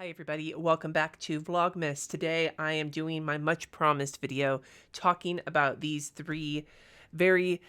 Hi everybody, welcome back to Vlogmas. Today I am doing my much promised video talking about these three very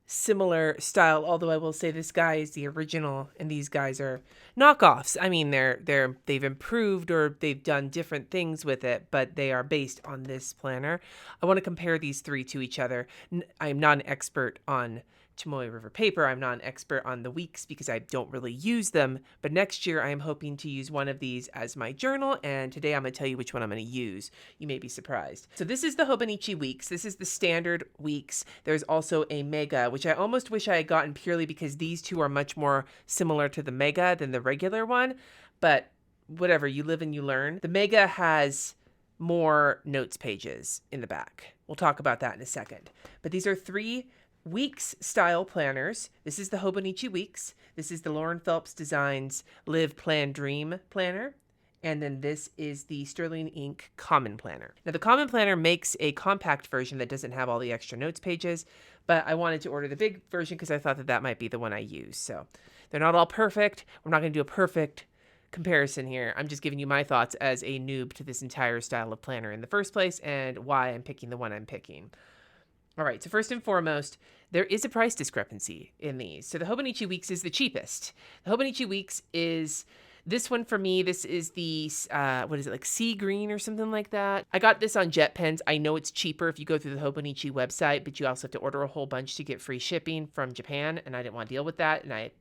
similar style, although I will say this guy is the original and these guys are knockoffs. I mean they've improved or they've done different things with it, but they are based on this planner. I want to compare these three to each other. I am not an expert on Tomoe River paper. I'm not an expert on the weeks because I don't really use them, but next year I am hoping to use one of these as my journal, and today I'm going to tell you which one I'm going to use. You may be surprised. So this is the Hobonichi weeks. This is the standard weeks. There's also a mega, which I almost wish I had gotten purely because these two are much more similar to the mega than the regular one, but whatever, you live and you learn. The mega has more notes pages in the back. We'll talk about that in a second. But these are three weeks style planners. This is the Hobonichi weeks. This is the Lauren Phelps Designs Live Plan Dream planner. And then this is the Sterling Ink Common Planner. Now the Common Planner makes a compact version that doesn't have all the extra notes pages, but I wanted to order the big version because I thought that that might be the one I use. So they're not all perfect. We're not going to do a perfect comparison here. I'm just giving you my thoughts as a noob to this entire style of planner in the first place and why I'm picking the one I'm picking. All right, so first and foremost, there is a price discrepancy in these. So the Hobonichi Weeks is the cheapest. The Hobonichi Weeks is this one for me. This is the, what is it, like sea green or something like that. I got this on JetPens. I know it's cheaper if you go through the Hobonichi website, but you also have to order a whole bunch to get free shipping from Japan, and I didn't want to deal with that. And I've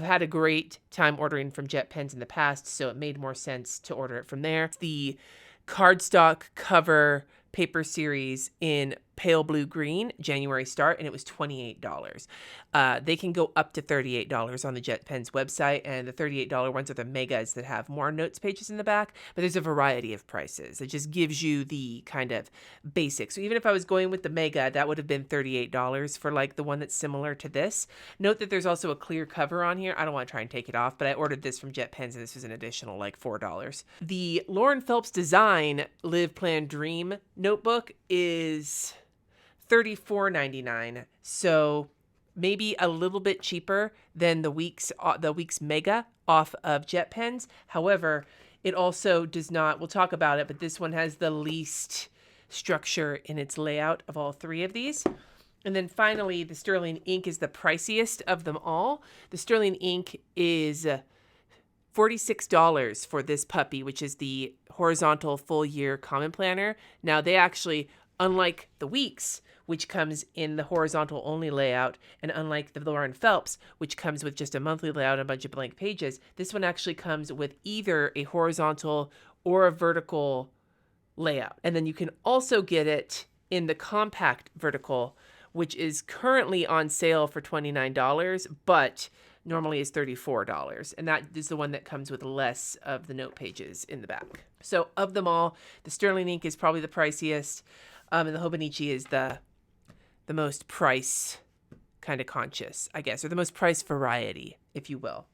had a great time ordering from JetPens in the past, so it made more sense to order it from there. It's the cardstock cover paper series in pale blue green, January start, and it was $28. They can go up to $38 on the JetPens website, and the $38 ones are the megas that have more notes pages in the back, but there's a variety of prices. It just gives you the kind of basics. So even if I was going with the mega, that would have been $38 for like the one that's similar to this. Note that there's also a clear cover on here. I don't want to try and take it off, but I ordered this from JetPens, and this was an additional like $4. The Lauren Phelps Design Live Plan Dream notebook is $34.99, so maybe a little bit cheaper than the weeks mega off of JetPens. However, it also does not, we'll talk about it, but this one has the least structure in its layout of all three of these. And then finally, the Sterling Ink is the priciest of them all. The Sterling Ink is $46 for this puppy, which is the horizontal full year common planner. Now they actually, unlike the weeks, which comes in the horizontal only layout, and unlike the Lauren Phelps, which comes with just a monthly layout and a bunch of blank pages, this one actually comes with either a horizontal or a vertical layout. And then you can also get it in the compact vertical, which is currently on sale for $29, but normally is $34. And that is the one that comes with less of the note pages in the back. So of them all, the Sterling Ink is probably the priciest, and the Hobonichi is the most price kind of conscious, I guess, or the most price variety, if you will.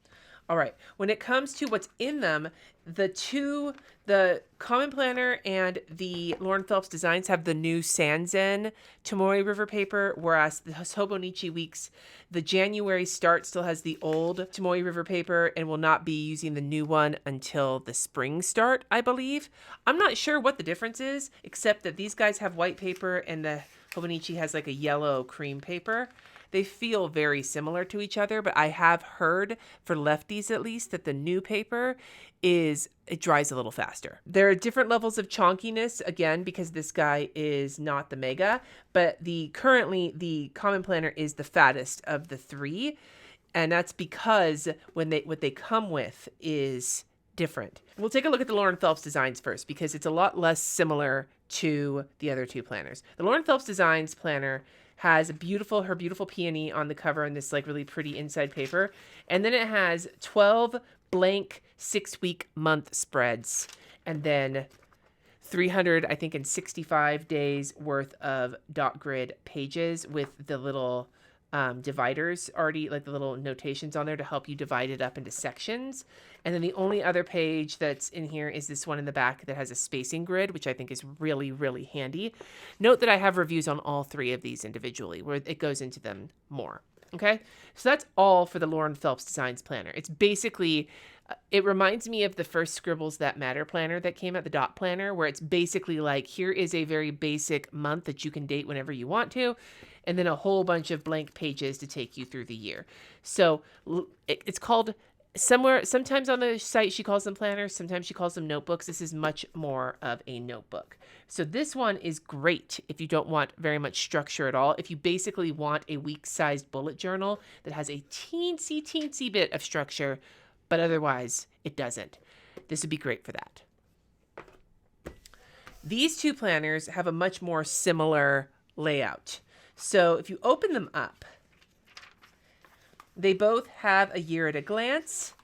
All right, when it comes to what's in them, the Common Planner and the Lauren Phelps Designs have the new Sanzen Tomoe River paper, whereas the Hobonichi Weeks, the January start still has the old Tomoe River paper and will not be using the new one until the spring start, I believe. I'm not sure what the difference is, except that these guys have white paper and the Hobonichi has like a yellow cream paper. They feel very similar to each other, but I have heard, for lefties at least, that the new paper it dries a little faster. There are different levels of chonkiness, again, because this guy is not the mega, but currently the Common Planner is the fattest of the three, and that's because what they come with is different. We'll take a look at the Lauren Phelps Designs first, because it's a lot less similar to the other two planners. The Lauren Phelps Designs planner has her beautiful peony on the cover and this like really pretty inside paper. And then it has 12 blank 6-week month spreads. And then 365 days worth of dot grid pages with the little dividers already, like the little notations on there to help you divide it up into sections. And then the only other page that's in here is this one in the back that has a spacing grid, which I think is really, really handy. Note that I have reviews on all three of these individually where it goes into them more. Okay, so that's all for the Lauren Phelps Designs Planner. It's basically It reminds me of the first Scribbles That Matter planner that came out, the dot planner, where it's basically like, here is a very basic month that you can date whenever you want to, and then a whole bunch of blank pages to take you through the year. So it's called sometimes on the site she calls them planners, sometimes she calls them notebooks. This is much more of a notebook. So this one is great if you don't want very much structure at all. If you basically want a week-sized bullet journal that has a teensy bit of structure, but otherwise it doesn't. This would be great for that. These two planners have a much more similar layout. So if you open them up, they both have a year at a glance.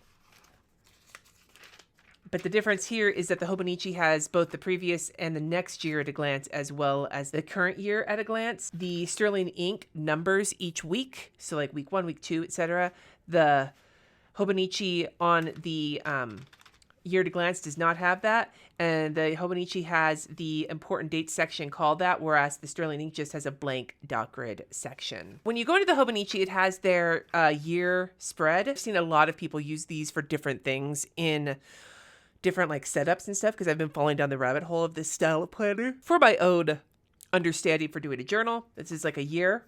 But the difference here is that the Hobonichi has both the previous and the next year at a glance, as well as the current year at a glance. The Sterling ink numbers each week, so like week 1, week 2, etc. The Hobonichi on the year at a glance does not have that, and the Hobonichi has the important dates section called that, whereas the Sterling ink just has a blank dot grid section. When you go into the Hobonichi, it has their year spread. I've seen a lot of people use these for different things in different like setups and stuff, because I've been falling down the rabbit hole of this style of planner for my own understanding for doing a journal. This is like a year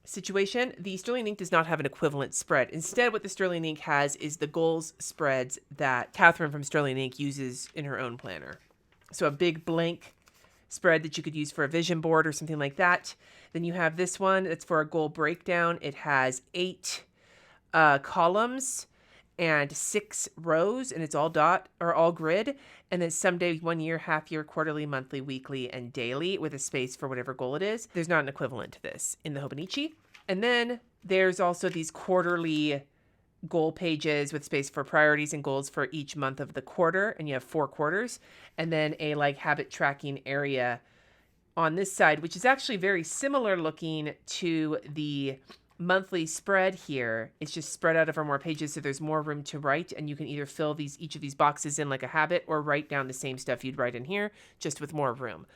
situation. The Sterling ink does not have an equivalent spread. Instead, what the Sterling ink has is the goals spreads that Catherine from Sterling ink uses in her own planner. So a big blank spread that you could use for a vision board or something like that. Then you have this one that's for a goal breakdown. It has 8 columns and 6 rows, and it's all dot or all grid. And then someday, 1 year, half year, quarterly, monthly, weekly, and daily with a space for whatever goal it is. There's not an equivalent to this in the Hobonichi. And then there's also these quarterly goal pages with space for priorities and goals for each month of the quarter. And you have 4 quarters, and then a like habit tracking area on this side, which is actually very similar looking to the monthly spread here. It's just spread out over more pages, so there's more room to write, and you can either fill each of these boxes in like a habit or write down the same stuff you'd write in here, just with more room.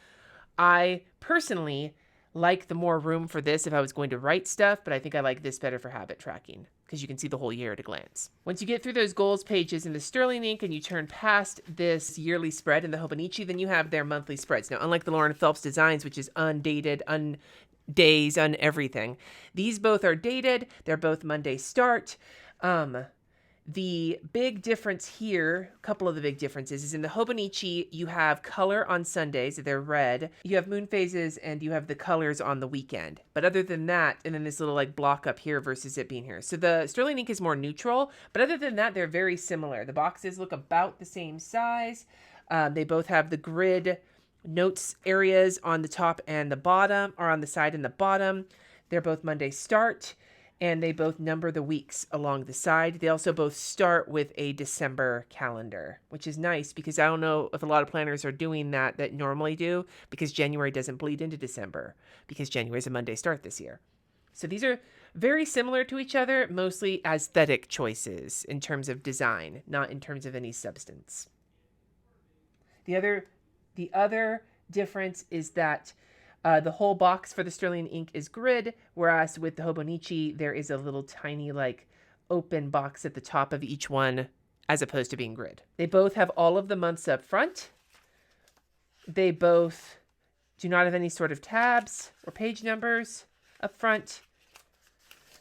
I personally like the more room for this if I was going to write stuff, but I think I like this better for habit tracking because you can see the whole year at a glance. Once you get through those goals pages in the Sterling ink and you turn past this yearly spread in the Hobonichi, then you have their monthly spreads. Now, unlike the Lauren Phelps designs, which is undated, days on everything, these both are dated. They're both Monday start. The big difference here, a couple of the big differences, is in the Hobonichi, you have color on Sundays, they're red. You have moon phases and you have the colors on the weekend. But other than that, and then this little like block up here versus it being here. So the Sterling ink is more neutral, but other than that, they're very similar. The boxes look about the same size. They both have the grid notes areas on the top and the bottom, or on the side and the bottom. They're both Monday start, and they both number the weeks along the side. They also both start with a December calendar, which is nice because I don't know if a lot of planners are doing that normally do, because January doesn't bleed into December, because January is a Monday start this year. So these are very similar to each other, mostly aesthetic choices in terms of design, not in terms of any substance. The other difference is that the whole box for the Sterling ink is grid, whereas with the Hobonichi, there is a little tiny like open box at the top of each one as opposed to being grid. They both have all of the months up front. They both do not have any sort of tabs or page numbers up front.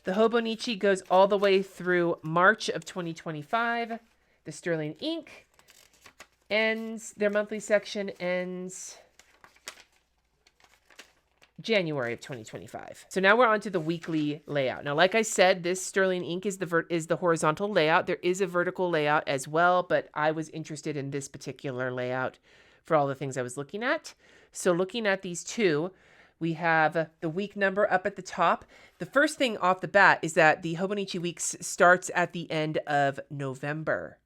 The Hobonichi goes all the way through March of 2025. The Sterling ink their monthly section ends January of 2025. So now we're on to the weekly layout. Now, like I said, this Sterling ink is the horizontal layout. There is a vertical layout as well, but I was interested in this particular layout for all the things I was looking at. So looking at these two, we have the week number up at the top. The first thing off the bat is that the Hobonichi weeks starts at the end of November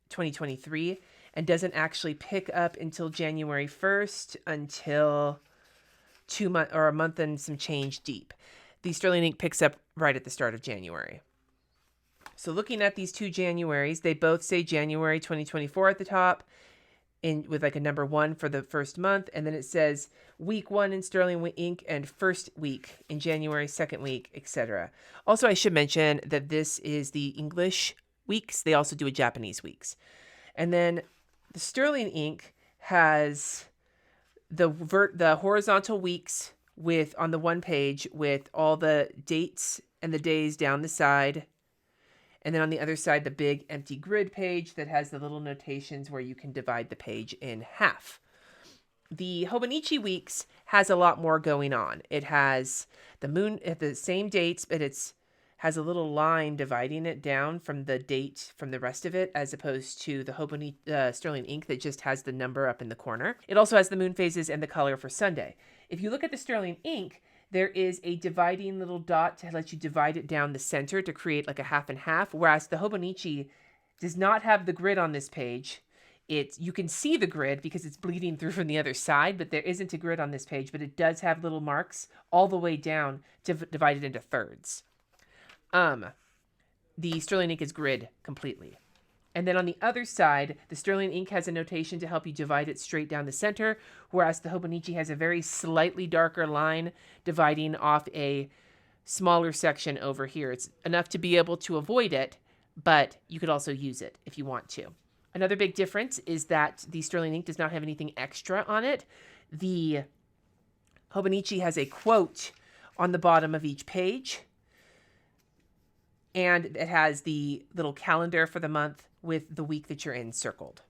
2023 and doesn't actually pick up until January 1st until a month and some change deep. The Sterling ink picks up right at the start of January. So looking at these two Januaries, they both say January 2024 at the top, with like a number 1 for the first month, and then it says week 1 in Sterling ink and first week in January, second week, etc. Also, I should mention that this is the English weeks. They also do a Japanese weeks. And then the Sterling ink has the horizontal weeks with on the one page with all the dates and the days down the side. And then on the other side, the big empty grid page that has the little notations where you can divide the page in half. The Hobonichi weeks has a lot more going on. It has the moon at the same dates, but it's has a little line dividing it down from the date from the rest of it, as opposed to the Sterling ink that just has the number up in the corner. It also has the moon phases and the color for Sunday. If you look at the Sterling ink, there is a dividing little dot to let you divide it down the center to create like a half and half, whereas the Hobonichi does not have the grid on this page. You can see the grid because it's bleeding through from the other side, but there isn't a grid on this page, but it does have little marks all the way down to divide it into thirds. The Sterling ink is grid completely. And then on the other side, the Sterling ink has a notation to help you divide it straight down the center, whereas the Hobonichi has a very slightly darker line dividing off a smaller section over here. It's enough to be able to avoid it, but you could also use it if you want to. Another big difference is that the Sterling ink does not have anything extra on it. The Hobonichi has a quote on the bottom of each page, and it has the little calendar for the month with the week that you're in circled.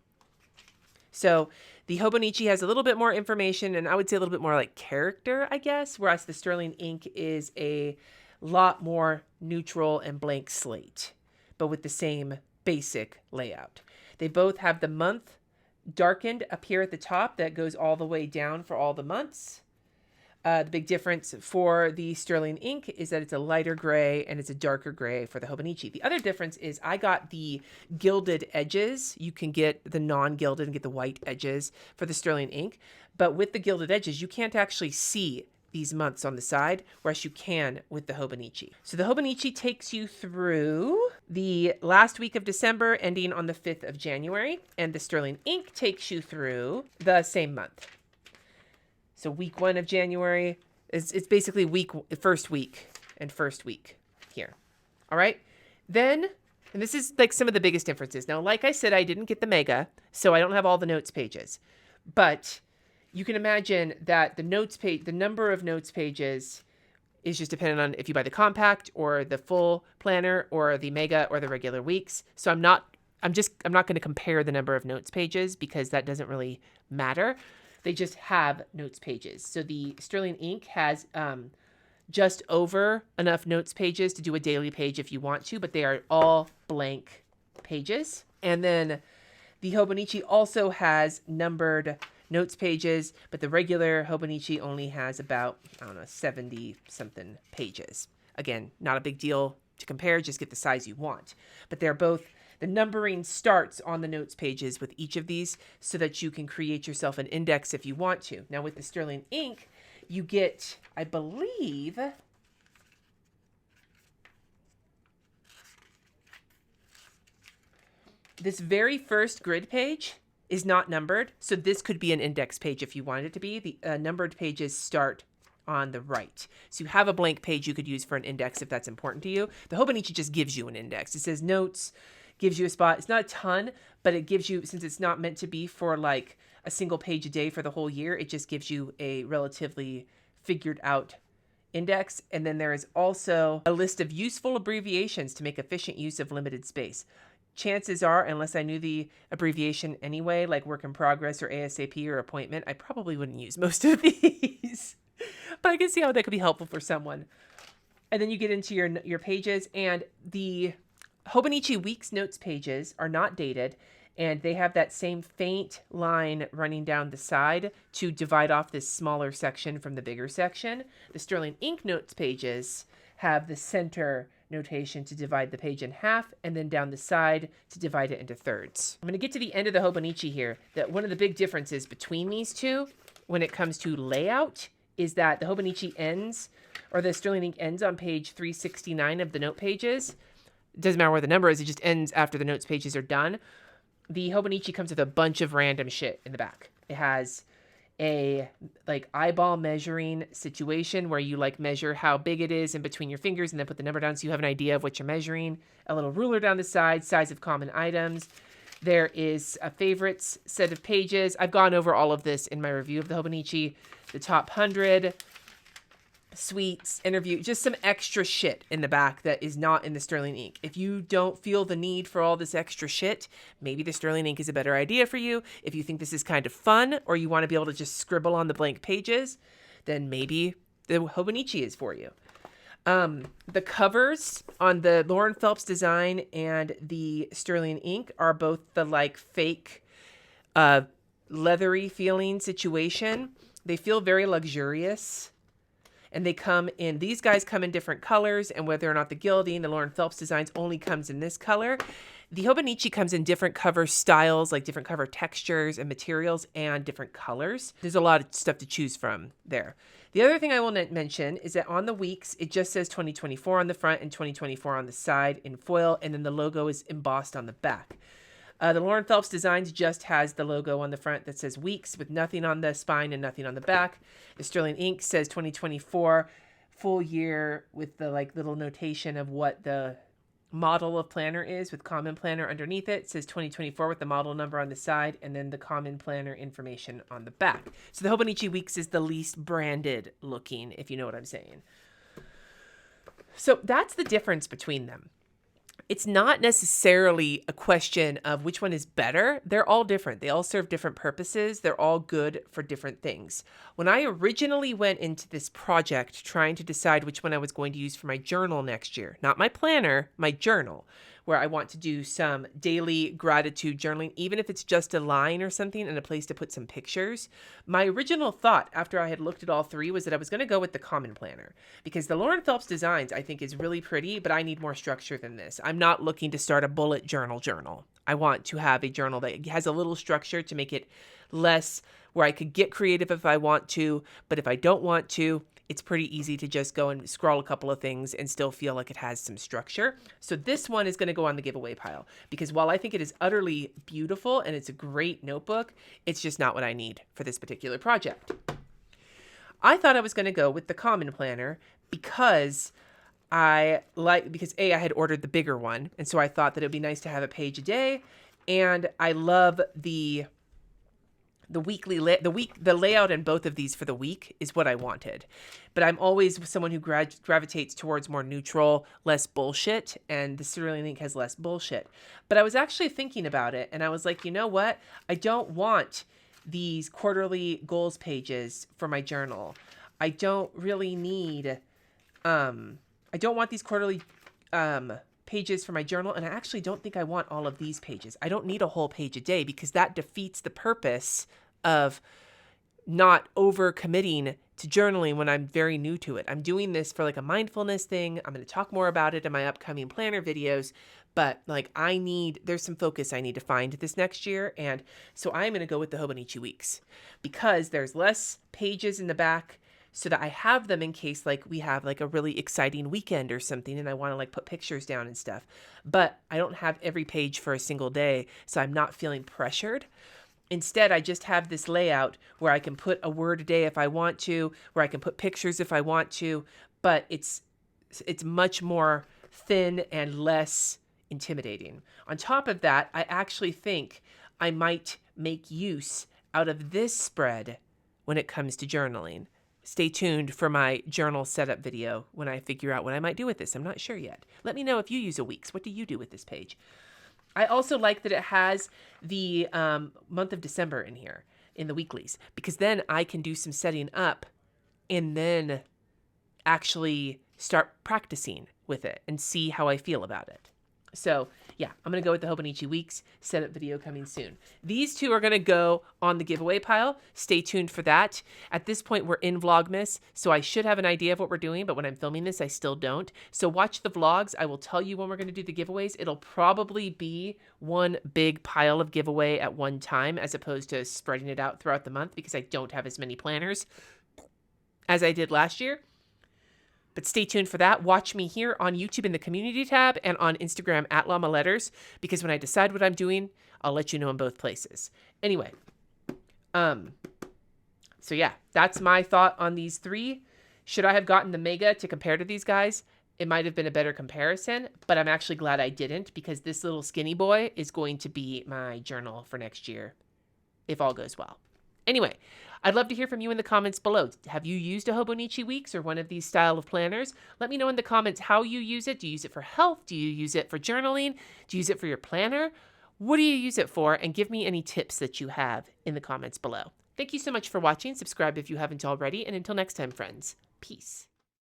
So the Hobonichi has a little bit more information, and I would say a little bit more like character, I guess, whereas the Sterling ink is a lot more neutral and blank slate, but with the same basic layout. They both have the month darkened up here at the top that goes all the way down for all the months. The big difference for the Sterling ink is that it's a lighter gray and it's a darker gray for the Hobonichi. The other difference is I got the gilded edges. You can get the non-gilded and get the white edges for the Sterling ink. But with the gilded edges, you can't actually see these months on the side, whereas you can with the Hobonichi. So the Hobonichi takes you through the last week of December, ending on the 5th of January, and the Sterling ink takes you through the same month. So week 1 of January, it's basically first week here. All right. Then, and this is like some of the biggest differences. Now, like I said, I didn't get the mega, so I don't have all the notes pages. But you can imagine that the number of notes pages is just dependent on if you buy the compact or the full planner or the mega or the regular weeks. So I'm not going to compare the number of notes pages because that doesn't really matter. They just have notes pages. So the Sterling ink has just over enough notes pages to do a daily page if you want to, but they are all blank pages. And then the Hobonichi also has numbered notes pages, but the regular Hobonichi only has about, 70-something pages. Again, not a big deal to compare, just get the size you want. But they're both, the numbering starts on the notes pages with each of these so that you can create yourself an index if you want to. Now with the Sterling ink, you get, I believe, this very first grid page is not numbered, so this could be an index page if you wanted it to be. The numbered pages start on the right. So you have a blank page you could use for an index if that's important to you. The Hobonichi just gives you an index. It says notes, gives you a spot. It's not a ton, but it gives you, since it's not meant to be for like a single page a day for the whole year, it just gives you a relatively figured out index. And then there is also a list of useful abbreviations to make efficient use of limited space. Chances are, unless I knew the abbreviation anyway, like work in progress or ASAP or appointment, I probably wouldn't use most of these. But I can see how that could be helpful for someone. And then you get into your pages, and the Hobonichi Weeks notes pages are not dated, and they have that same faint line running down the side to divide off this smaller section from the bigger section. The Sterling ink notes pages have the center notation to divide the page in half, and then down the side to divide it into thirds. I'm going to get to the end of the Hobonichi here, that one of the big differences between these two when it comes to layout is that the Hobonichi ends, or the Sterling ink ends on page 369 of the note pages. It doesn't matter where the number is, it just ends after the notes pages are done. The Hobonichi comes with a bunch of random shit in the back. It has a like eyeball measuring situation where you like measure how big it is in between your fingers and then put the number down so you have an idea of what you're measuring. A little ruler down the side, size of common items. There is a favorites set of pages. I've gone over all of this in my review of the Hobonichi. The top 100, sweets, interview, just some extra shit in the back that is not in the sterling ink. If you don't feel the need for all this extra shit, maybe the sterling ink is a better idea for you. If you think this is kind of fun or you want to be able to just scribble on the blank pages, then maybe the Hobonichi is for you. The covers on the Lauren Phelps design and the sterling ink are both the like fake leathery feeling situation. They feel very luxurious. And they come in, these guys come in different colors, and whether or not the gilding, the Lauren Phelps designs only comes in this color. The Hobonichi comes in different cover styles, like different cover textures and materials and different colors. There's a lot of stuff to choose from there. The other thing I will mention is that on the weeks, it just says 2024 on the front and 2024 on the side in foil, and then the logo is embossed on the back. The Lauren Phelps Designs just has the logo on the front that says weeks with nothing on the spine and nothing on the back. The Sterling Ink says 2024 full year with the like little notation of what the model of planner is with common planner underneath it. It says 2024 with the model number on the side and then the common planner information on the back. So the Hobonichi Weeks is the least branded looking, if you know what I'm saying. So that's the difference between them. It's not necessarily a question of which one is better. They're all different. They all serve different purposes. They're all good for different things. When I originally went into this project trying to decide which one I was going to use for my journal next year, not my planner, my journal, where I want to do some daily gratitude journaling, even if it's just a line or something and a place to put some pictures. My original thought after I had looked at all three was that I was going to go with the common planner because the Lauren Phelps Designs I think is really pretty, but I need more structure than this. I'm not looking to start a bullet journal. I want to have a journal that has a little structure to make it less where I could get creative if I want to, but if I don't want to, it's pretty easy to just go and scroll a couple of things and still feel like it has some structure. So this one is going to go on the giveaway pile because while I think it is utterly beautiful and it's a great notebook, it's just not what I need for this particular project. I thought I was going to go with the common planner because I had ordered the bigger one. And so I thought that it would be nice to have a page a day. And I love the weekly the layout in both of these for the week is what I wanted. But I'm always someone who gravitates towards more neutral, less bullshit, and the Sterling Ink has less bullshit. But I was actually thinking about it and I was like, you know what? I don't want these quarterly goals pages for my journal. I don't really need I don't want these quarterly pages for my journal, and I actually don't think I want all of these pages. I don't need a whole page a day because that defeats the purpose of not over committing to journaling when I'm very new to it. I'm doing this for like a mindfulness thing. I'm going to talk more about it in my upcoming planner videos, but like there's some focus I need to find this next year. And so I'm going to go with the Hobonichi Weeks because there's less pages in the back, so that I have them in case like we have like a really exciting weekend or something and I want to like put pictures down and stuff. But I don't have every page for a single day, so I'm not feeling pressured. Instead, I just have this layout where I can put a word a day if I want to, where I can put pictures if I want to, but it's much more thin and less intimidating. On top of that, I actually think I might make use out of this spread when it comes to journaling. Stay tuned for my journal setup video when I figure out what I might do with this. I'm not sure yet. Let me know if you use a Weeks. What do you do with this page? I also like that it has the month of December in here in the weeklies, because then I can do some setting up and then actually start practicing with it and see how I feel about it. So yeah, I'm going to go with the Hobonichi Weeks setup video coming soon. These two are going to go on the giveaway pile. Stay tuned for that. At this point, we're in Vlogmas, so I should have an idea of what we're doing, but when I'm filming this, I still don't. So watch the vlogs. I will tell you when we're going to do the giveaways. It'll probably be one big pile of giveaway at one time, as opposed to spreading it out throughout the month, because I don't have as many planners as I did last year. But stay tuned for that. Watch me here on YouTube in the community tab and on Instagram at Llama Letters, because when I decide what I'm doing, I'll let you know in both places. Anyway, So yeah, that's my thought on these three. Should I have gotten the Mega to compare to these guys? It might have been a better comparison, but I'm actually glad I didn't, because this little skinny boy is going to be my journal for next year, if all goes well. Anyway, I'd love to hear from you in the comments below. Have you used a Hobonichi Weeks or one of these style of planners? Let me know in the comments how you use it. Do you use it for health? Do you use it for journaling? Do you use it for your planner? What do you use it for? And give me any tips that you have in the comments below. Thank you so much for watching. Subscribe if you haven't already. And until next time, friends, peace.